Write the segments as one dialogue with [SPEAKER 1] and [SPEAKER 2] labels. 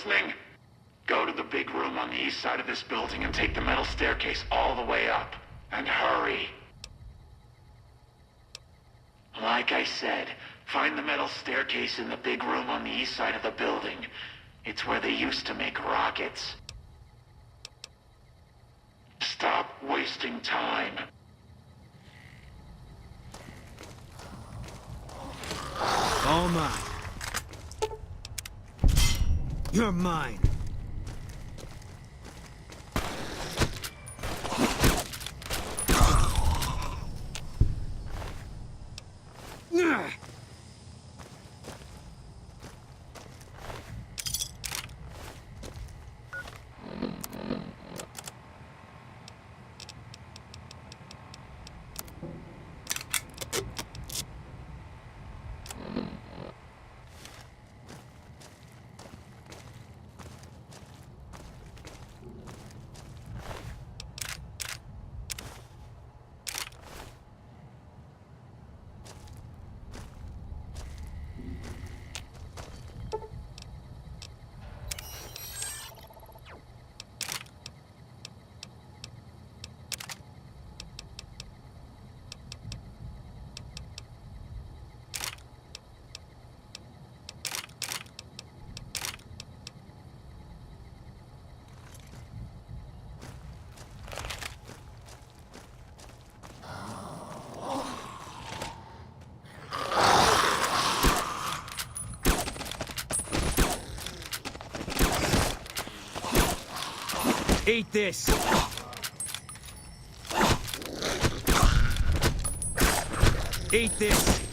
[SPEAKER 1] listening? Go to the big room on the east side of this building and take the metal staircase all the way up. And hurry. Like I said, find the metal staircase in the big room on the east side of the building. It's where they used to make rockets. Stop wasting time.
[SPEAKER 2] All mine. You're mine. Eat this! Eat this!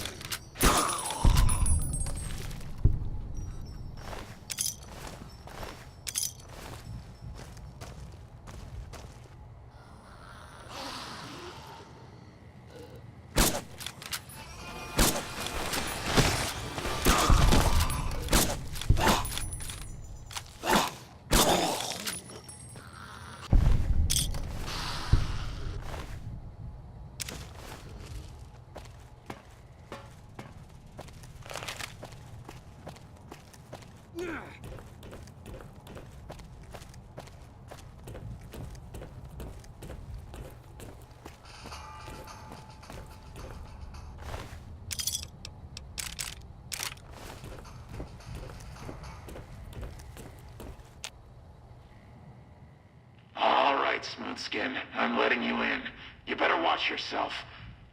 [SPEAKER 1] Smoothskin, I'm letting you in. You better watch yourself.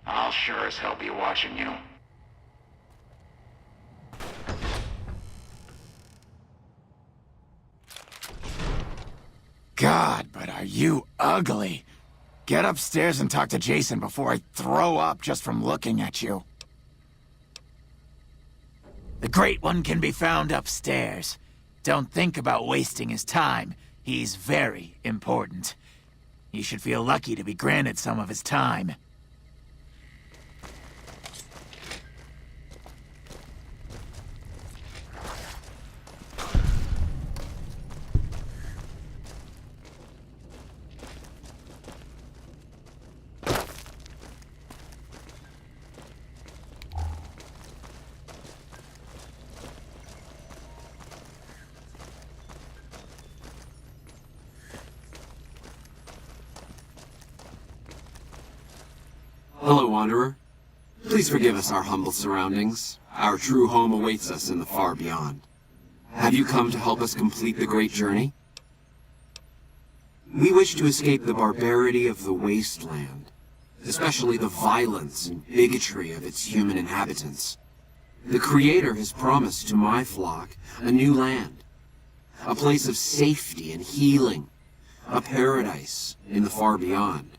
[SPEAKER 1] I'll sure as hell be watching you.
[SPEAKER 3] God, but are you ugly. Get upstairs and talk to Jason before I throw up just from looking at you. The Great One can be found upstairs. Don't think about wasting his time. He's very important. You should feel lucky to be granted some of his time.
[SPEAKER 4] Hello, Wanderer. Please forgive us our humble surroundings. Our true home awaits us in the far beyond. Have you come to help us complete the great journey? We wish to escape the barbarity of the wasteland, especially the violence and bigotry of its human inhabitants. The Creator has promised to my flock a new land, a place of safety and healing, a paradise in the far beyond.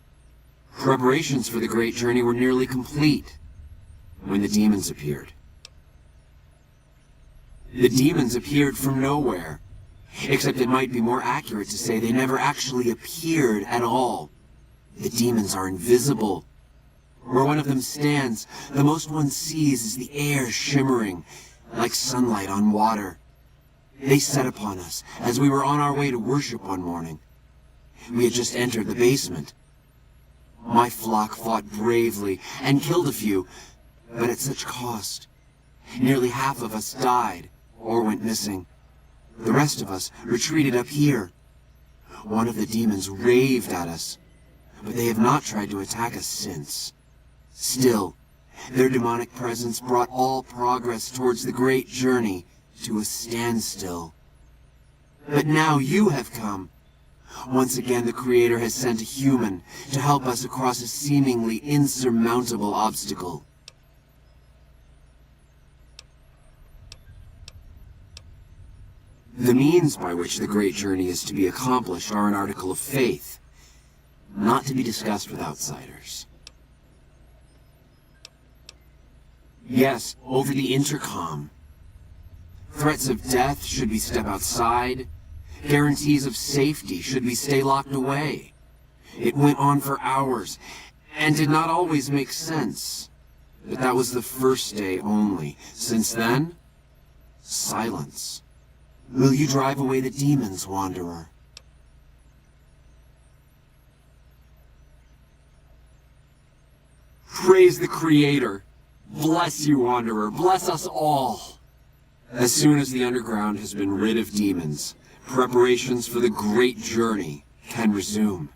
[SPEAKER 4] Preparations for the great journey were nearly complete when the demons appeared. The demons appeared from nowhere, except it might be more accurate to say they never actually appeared at all. The demons are invisible. Where one of them stands, the most one sees is the air shimmering like sunlight on water. They set upon us as we were on our way to worship one morning. We had just entered the basement. My flock fought bravely and killed a few, but at such cost. Nearly half of us died or went missing. The rest of us retreated up here. One of the demons raved at us, but they have not tried to attack us since. Still, their demonic presence brought all progress towards the great journey to a standstill. But now you have come. Once again, the Creator has sent a human to help us across a seemingly insurmountable obstacle. The means by which the great journey is to be accomplished are an article of faith, not to be discussed with outsiders. Yes, over the intercom. Threats of death should we step outside. Guarantees of safety should we stay locked away. It went on for hours, and did not always make sense. But that was the first day only. Since then, silence. Will you drive away the demons, Wanderer? Praise the Creator. Bless you, Wanderer. Bless us all. As soon as the underground has been rid of demons, preparations for the great journey can resume.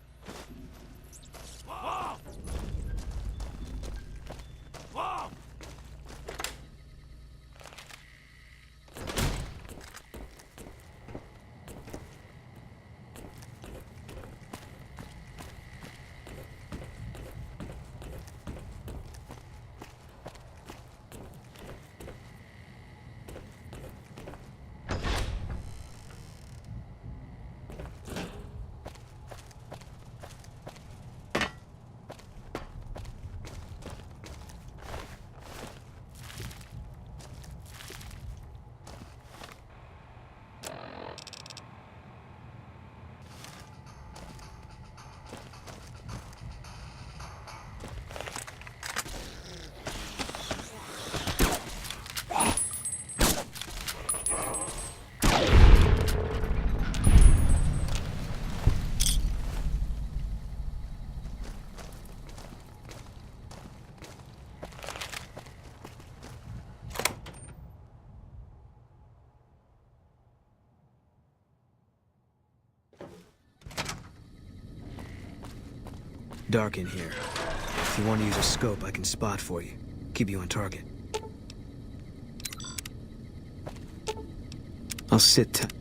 [SPEAKER 2] Dark in here. If you want to use a scope, I can spot for you. Keep you on target. I'll sit tight.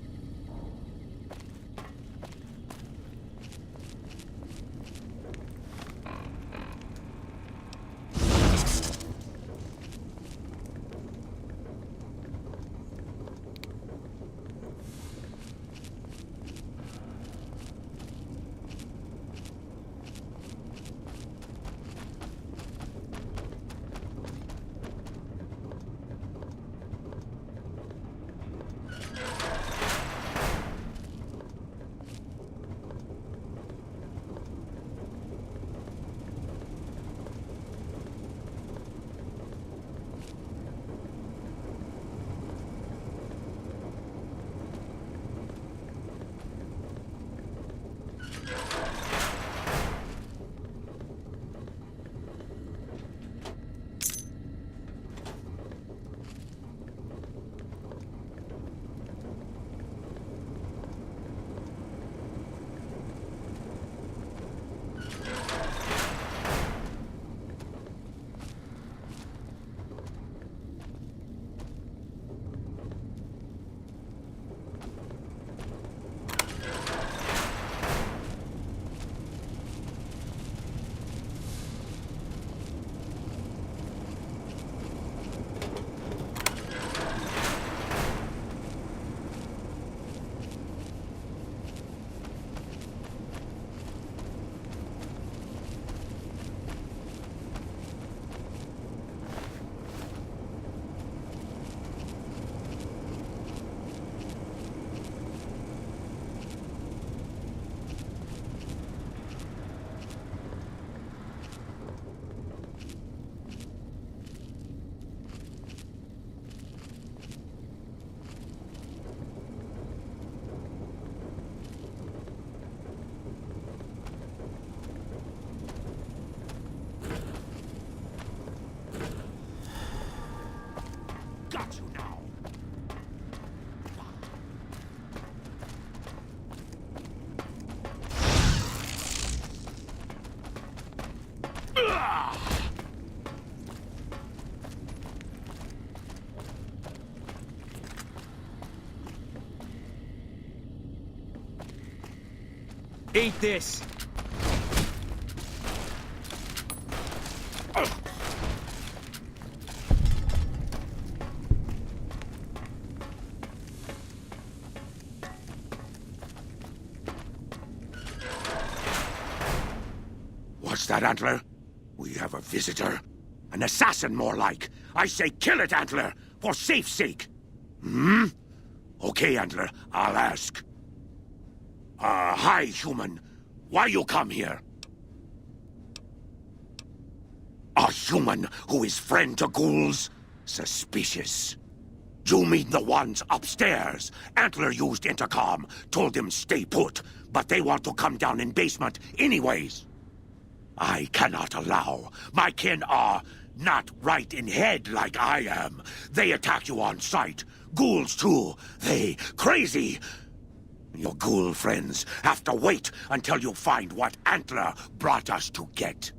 [SPEAKER 2] Eat this!
[SPEAKER 5] What's that, Antler? We have a visitor. An assassin, more like. I say kill it, Antler, for safe's sake. Hmm? Okay, Antler, I'll ask. Hi, human. Why you come here? A human who is friend to ghouls? Suspicious. You mean the ones upstairs? Antler used intercom, told them stay put, but they want to come down in basement anyways. I cannot allow. My kin are not right in head like I am. They attack you on sight. Ghouls too. They crazy. Your ghoul friends have to wait until you find what Antler brought us to get.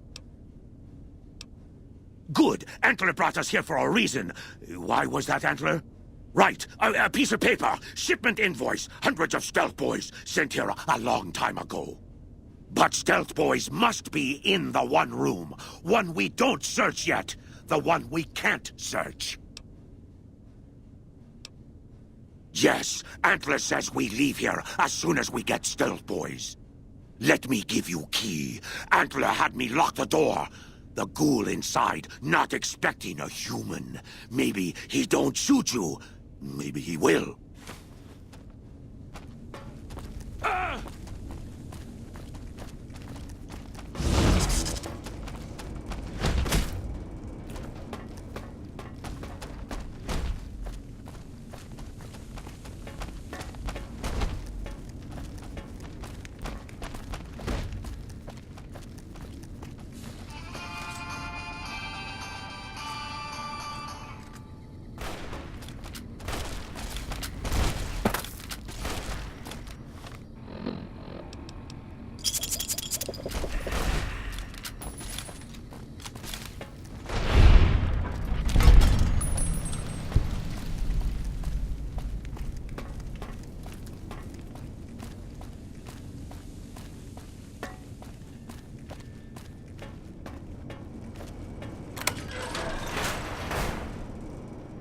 [SPEAKER 5] Good. Antler brought us here for a reason. Why was that, Antler? Right. A piece of paper. Shipment invoice. Hundreds of stealth boys sent here a long time ago. But stealth boys must be in the one room. One we don't search yet. The one we can't search. Yes, Antler says we leave here as soon as we get stealth boys. Let me give you key. Antler had me lock the door. The ghoul inside, not expecting a human. Maybe he don't shoot you. Maybe he will.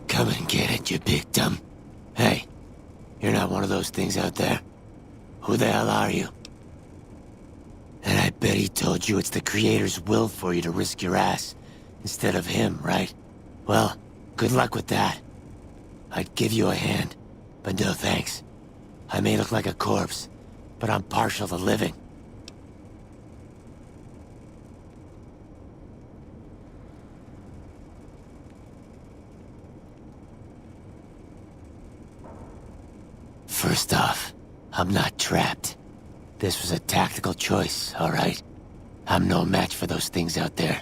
[SPEAKER 3] Come and get it, you big dumb. Hey, you're not one of those things out there. Who the hell are you? And I bet he told you it's the Creator's will for you to risk your ass instead of him, right? Well, good luck with that. I'd give you a hand, but no thanks. I may look like a corpse, but I'm partial to living. First off, I'm not trapped. This was a tactical choice, all right? I'm no match for those things out there.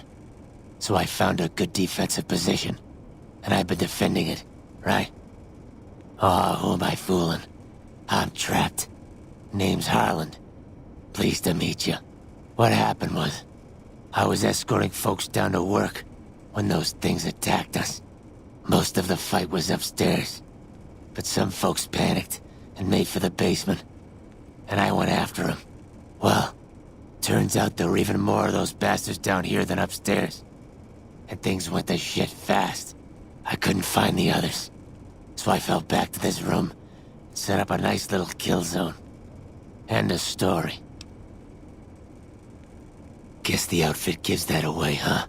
[SPEAKER 3] So I found a good defensive position, and I've been defending it, right? Oh, who am I fooling? I'm trapped. Name's Harland. Pleased to meet you. What happened was, I was escorting folks down to work when those things attacked us. Most of the fight was upstairs, but some folks panicked and made for the basement, and I went after them. Well, turns out there were even more of those bastards down here than upstairs. And things went to shit fast. I couldn't find the others. So I fell back to this room and set up a nice little kill zone. End of story. Guess the outfit gives that away, huh?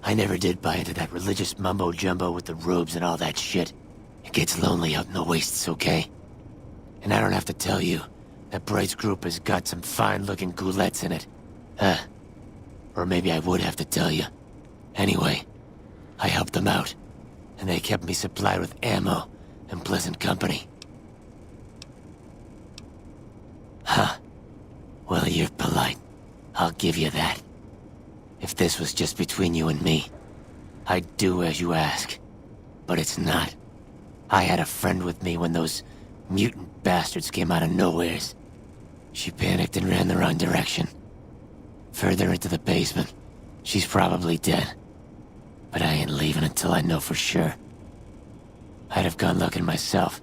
[SPEAKER 3] I never did buy into that religious mumbo-jumbo with the robes and all that shit. It gets lonely out in the wastes, okay? And I don't have to tell you that Bright's group has got some fine-looking ghoulettes in it. Or maybe I would have to tell you. Anyway, I helped them out, and they kept me supplied with ammo and pleasant company. Huh. Well, you're polite. I'll give you that. If this was just between you and me, I'd do as you ask. But it's not. I had a friend with me when those mutant bastards came out of nowheres. She panicked and ran the wrong direction. Further into the basement. She's probably dead. But I ain't leaving until I know for sure. I'd have gone looking myself,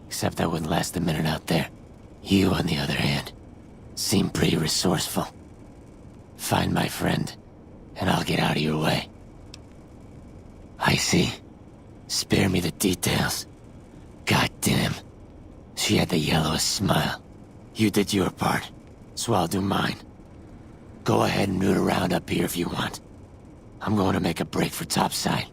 [SPEAKER 3] except I wouldn't last a minute out there. You, on the other hand, Seem pretty resourceful. Find my friend, and I'll get out of your way. I see. Spare me the details. Goddamn. She had the yellowest smile. You did your part, so I'll do mine. Go ahead and root around up here if you want. I'm going to make a break for topside.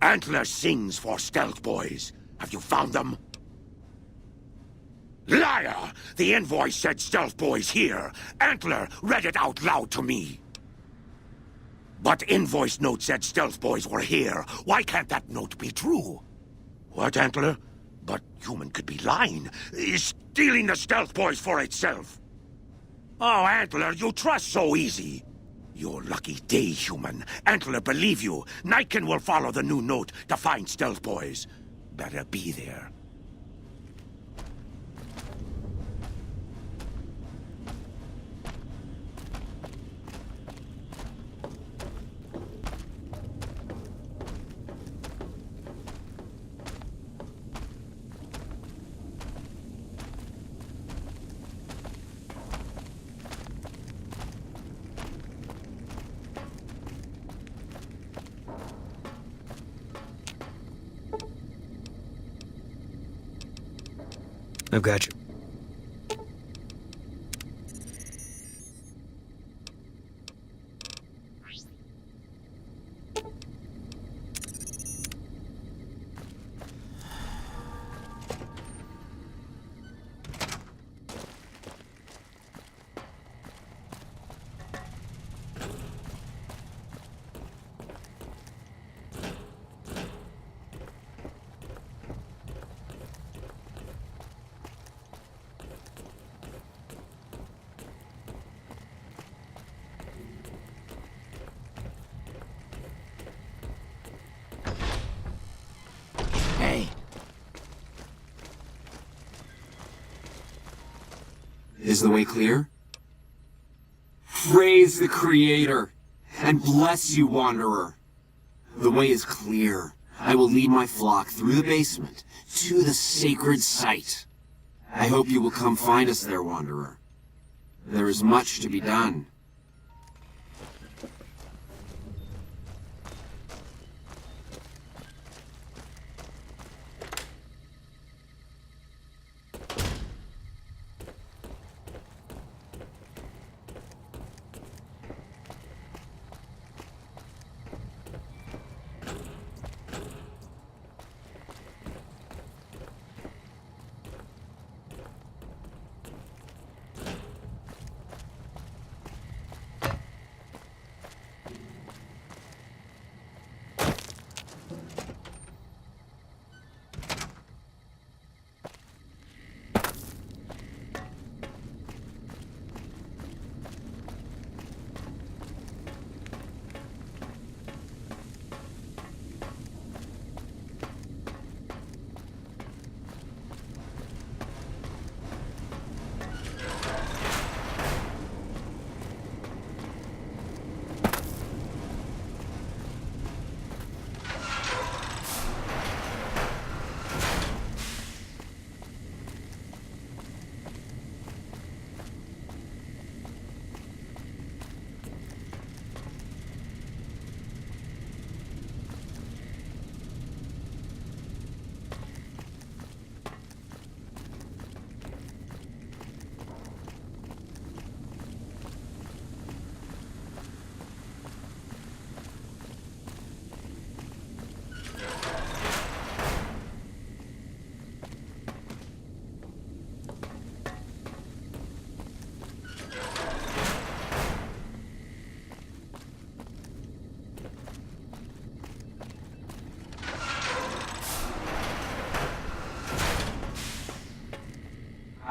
[SPEAKER 5] Antler sings for stealth boys. Have you found them? Liar! The invoice said stealth boys here. Antler read it out loud to me. But invoice note said stealth boys were here. Why can't that note be true? What, Antler? But human could be lying. Stealing the stealth boys for itself. Oh, Antler, you trust so easy. Your lucky day, human. Antler believe you. Nightkin will follow the new note to find stealth boys. Better be there.
[SPEAKER 2] I've got you.
[SPEAKER 4] Is the way clear? Praise the Creator, and bless you, Wanderer. The way is clear. I will lead my flock through the basement to the sacred site. I hope you will come find us there, Wanderer. There is much to be done.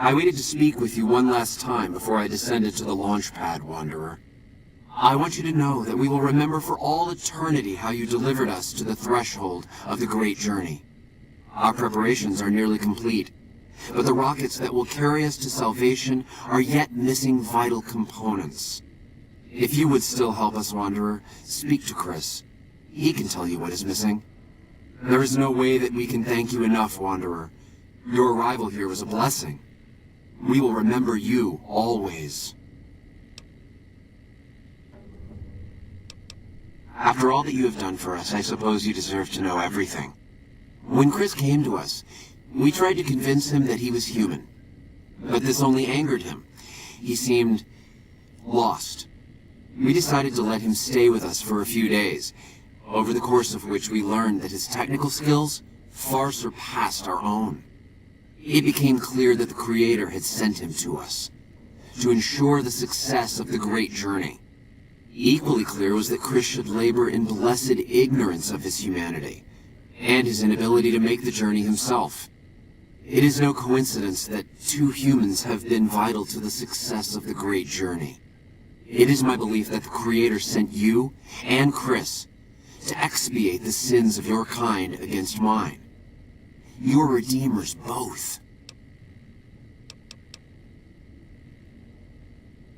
[SPEAKER 4] I waited to speak with you one last time before I descended to the launch pad, Wanderer. I want you to know that we will remember for all eternity how you delivered us to the threshold of the great journey. Our preparations are nearly complete, but the rockets that will carry us to salvation are yet missing vital components. If you would still help us, Wanderer, speak to Chris. He can tell you what is missing. There is no way that we can thank you enough, Wanderer. Your arrival here was a blessing. We will remember you always. After all that you have done for us, I suppose you deserve to know everything. When Chris came to us, we tried to convince him that he was human. But this only angered him. He seemed lost. We decided to let him stay with us for a few days, over the course of which we learned that his technical skills far surpassed our own. It became clear that the Creator had sent him to us, to ensure the success of the great journey. Equally clear was that Chris should labor in blessed ignorance of his humanity, and his inability to make the journey himself. It is no coincidence that two humans have been vital to the success of the great journey. It is my belief that the Creator sent you and Chris to expiate the sins of your kind against mine. You are redeemers both.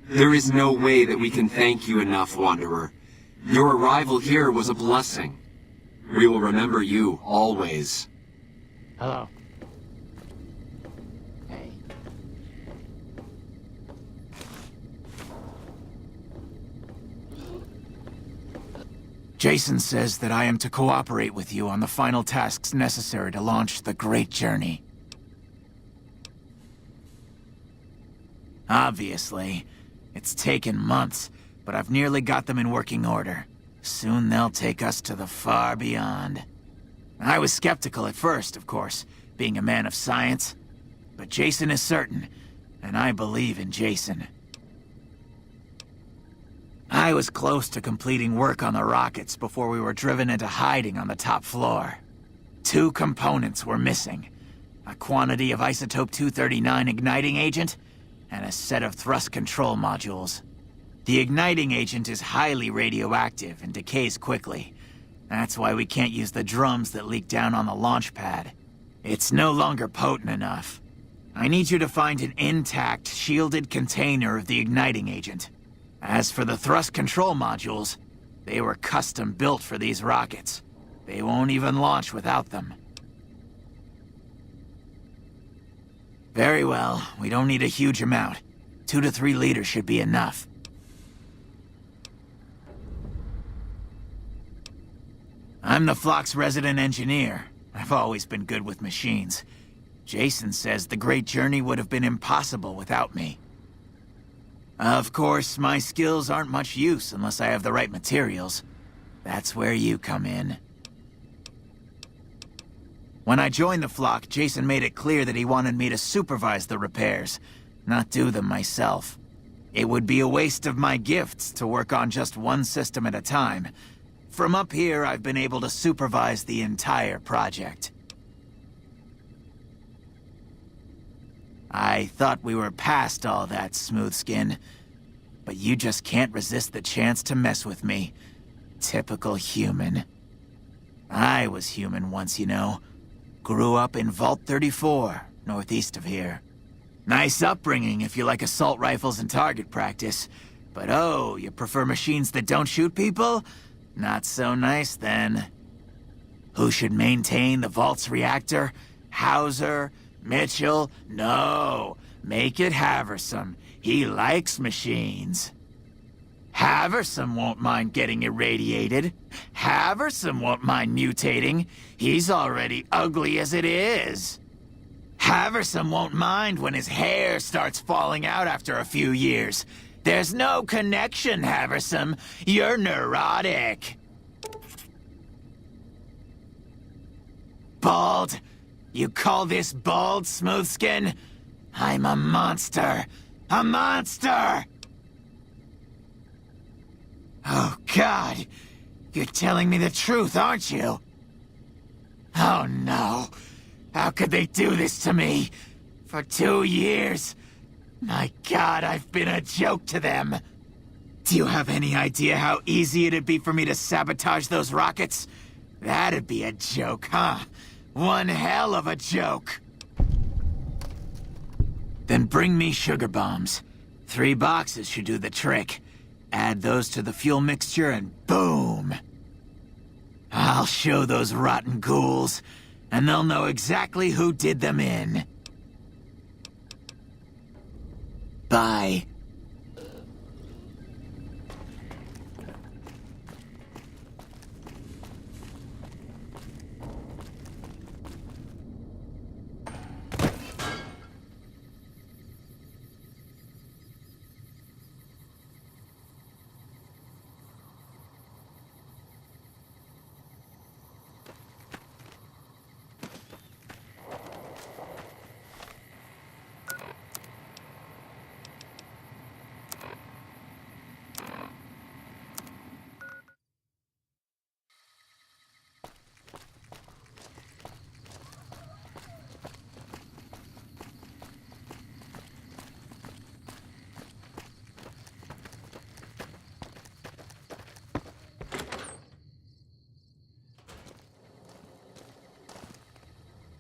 [SPEAKER 4] There is no way that we can thank you enough, Wanderer. Your arrival here was a blessing. We will remember you always.
[SPEAKER 3] Hello. Hey.
[SPEAKER 1] Jason says that I am to cooperate with you on the final tasks necessary to launch the Great Journey. Obviously, it's taken months, but I've nearly got them in working order. Soon they'll take us to the far beyond. I was skeptical at first, of course, being a man of science. But Jason is certain, and I believe in Jason. I was close to completing work on the rockets before we were driven into hiding on the top floor. 2 components were missing. A quantity of isotope 239 igniting agent, and a set of thrust control modules. The igniting agent is highly radioactive and decays quickly. That's why we can't use the drums that leak down on the launch pad. It's no longer potent enough. I need you to find an intact, shielded container of the igniting agent. As for the thrust control modules, they were custom built for these rockets. They won't even launch without them. Very well, we don't need a huge amount. 2 to 3 liters should be enough. I'm the flock's resident engineer. I've always been good with machines. Jason says the Great Journey would have been impossible without me. Of course, my skills aren't much use unless I have the right materials. That's where you come in. When I joined the flock, Jason made it clear that he wanted me to supervise the repairs, not do them myself. It would be a waste of my gifts to work on just one system at a time. From up here, I've been able to supervise the entire project. I thought we were past all that, Smoothskin. But you just can't resist the chance to mess with me. Typical human. I was human once, you know. Grew up in Vault 34, northeast of here. Nice upbringing if you like assault rifles and target practice. But oh, you prefer machines that don't shoot people? Not so nice then. Who should maintain the Vault's reactor? Hauser? Mitchell? No. Make it Haversam. He likes machines. Haversam won't mind getting irradiated. Haversam won't mind mutating. He's already ugly as it is. Haversam won't mind when his hair starts falling out after a few years. There's no connection, Haversam. You're neurotic. Bald? You call this bald, Smoothskin? I'm a monster. A monster! Oh, God. You're telling me the truth, aren't you? Oh, no. How could they do this to me? For 2 years. My God, I've been a joke to them. Do you have any idea how easy it'd be for me to sabotage those rockets? That'd be a joke, huh? One hell of a joke. Then bring me sugar bombs. 3 boxes should do the trick. Add those to the fuel mixture and boom! I'll show those rotten ghouls, and they'll know exactly who did them in. Bye.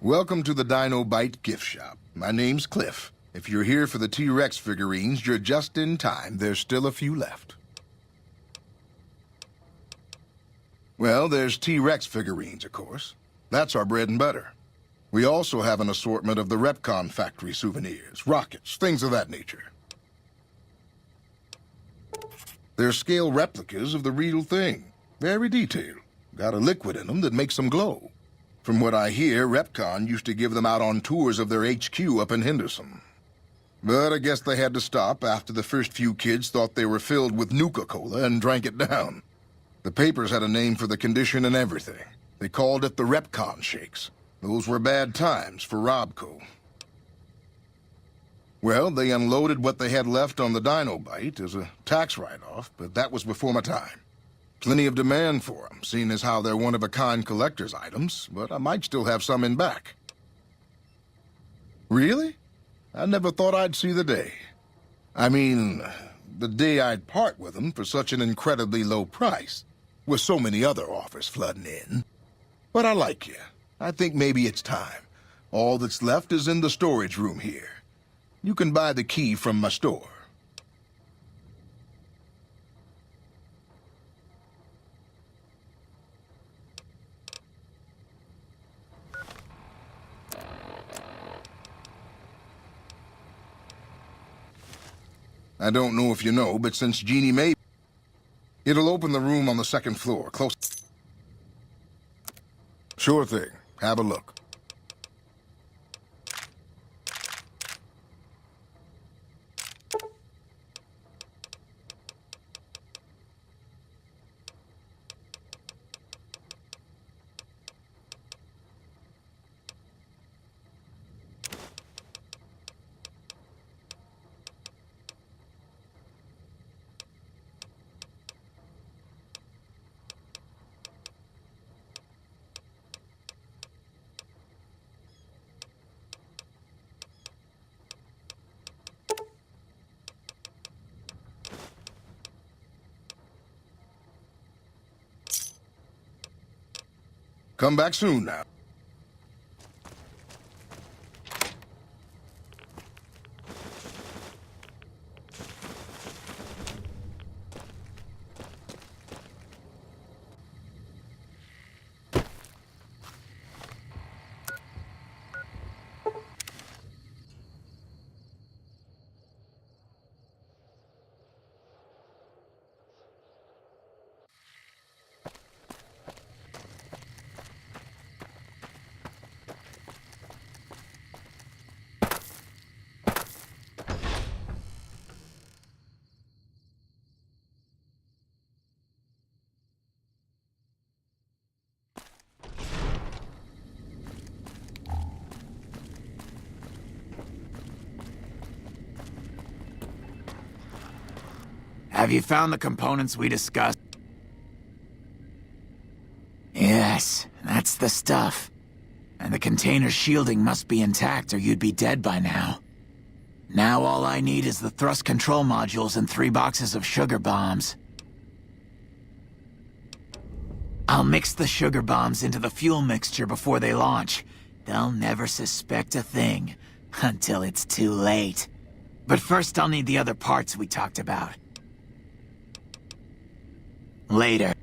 [SPEAKER 6] Welcome to the Dino Bite gift shop. My name's Cliff. If you're here for the T-Rex figurines, you're just in time. There's still a few left. Well, there's T-Rex figurines, of course. That's our bread and butter. We also have an assortment of the Repcon factory souvenirs, rockets, things of that nature. They're scale replicas of the real thing. Very detailed. Got a liquid in them that makes them glow. From what I hear, Repcon used to give them out on tours of their HQ up in Henderson. But I guess they had to stop after the first few kids thought they were filled with Nuka-Cola and drank it down. The papers had a name for the condition and everything. They called it the Repcon Shakes. Those were bad times for Robco. Well, they unloaded what they had left on the Dino Bite as a tax write-off, but that was before my time. Plenty of demand for them, seeing as how they're one-of-a-kind collector's items, but I might still have some in back. Really? I never thought I'd see the day. I mean, the day I'd part with them for such an incredibly low price, with so many other offers flooding in. But I like you. I think maybe it's time. All that's left is in the storage room here. You can buy the key from my store. I don't know if you know, but since Jeannie May... It'll open the room on the second floor, close... Sure thing. Have a look. Come back soon now.
[SPEAKER 1] Have you found the components we discussed? Yes, that's the stuff. And the container's shielding must be intact or you'd be dead by now. Now all I need is the thrust control modules and 3 boxes of sugar bombs. I'll mix the sugar bombs into the fuel mixture before they launch. They'll never suspect a thing until it's too late. But first I'll need the other parts we talked about. Later.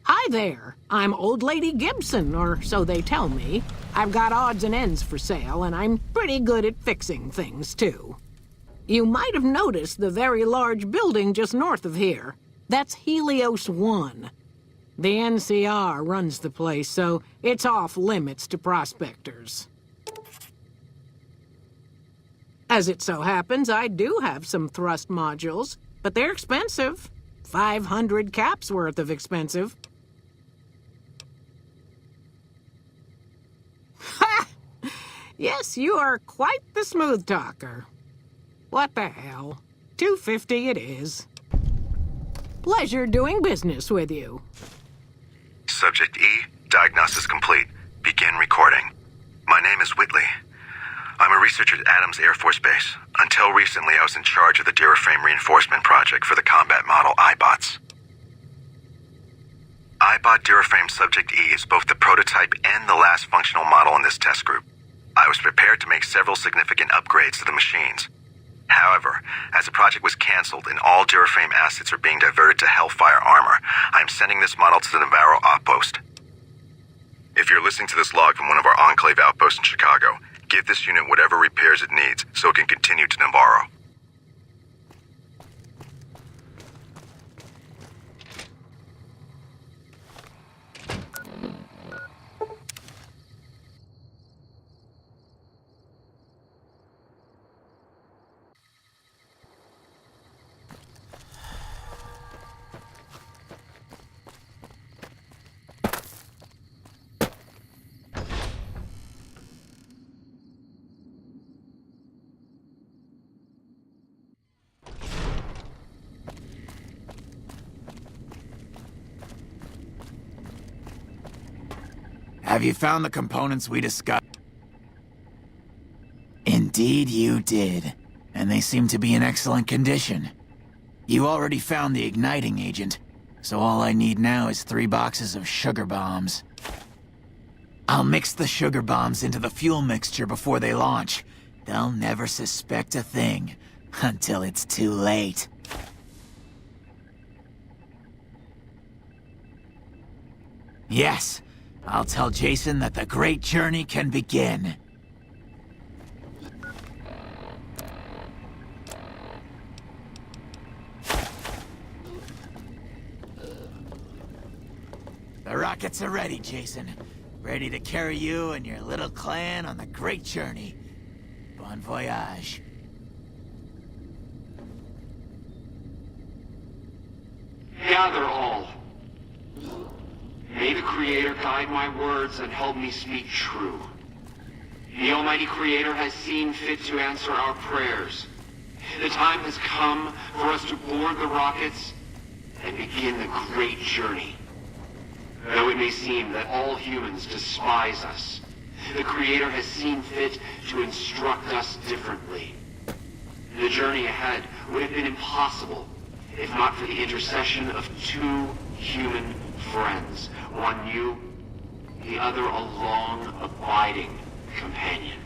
[SPEAKER 7] Hi there. I'm Old Lady Gibson, or so they tell me. I've got odds and ends for sale, and I'm pretty good at fixing things, too. You might have noticed the very large building just north of here. That's Helios 1. The NCR runs the place, so it's off limits to prospectors. As it so happens, I do have some thrust modules, but they're expensive. 500 caps worth of expensive. Ha! Yes, you are quite the smooth talker. What the hell? $250 it is. Pleasure doing business with you.
[SPEAKER 8] Subject E, diagnosis complete. Begin recording. My name is Whitley. I'm a researcher at Adams Air Force Base. Until recently, I was in charge of the Duraframe reinforcement project for the combat model iBots. iBot Duraframe Subject E is both the prototype and the last functional model in this test group. I was prepared to make several significant upgrades to the machines. However, as the project was canceled and all Duraframe assets are being diverted to Hellfire armor, I am sending this model to the Navarro outpost. If you're listening to this log from one of our Enclave outposts in Chicago, give this unit whatever repairs it needs so it can continue to Navarro.
[SPEAKER 1] Have you found the components we discussed? Indeed you did. And they seem to be in excellent condition. You already found the igniting agent, so all I need now is 3 boxes of sugar bombs. I'll mix the sugar bombs into the fuel mixture before they launch. They'll never suspect a thing until it's too late. Yes. I'll tell Jason that the great journey can begin. The rockets are ready, Jason. Ready to carry you and your little clan on the great journey. Bon voyage.
[SPEAKER 4] Gather all. May the Creator guide my words and help me speak true. The Almighty Creator has seen fit to answer our prayers. The time has come for us to board the rockets and begin the great journey. Though it may seem that all humans despise us, the Creator has seen fit to instruct us differently. The journey ahead would have been impossible if not for the intercession of two human friends. One new, the other a long, abiding companion.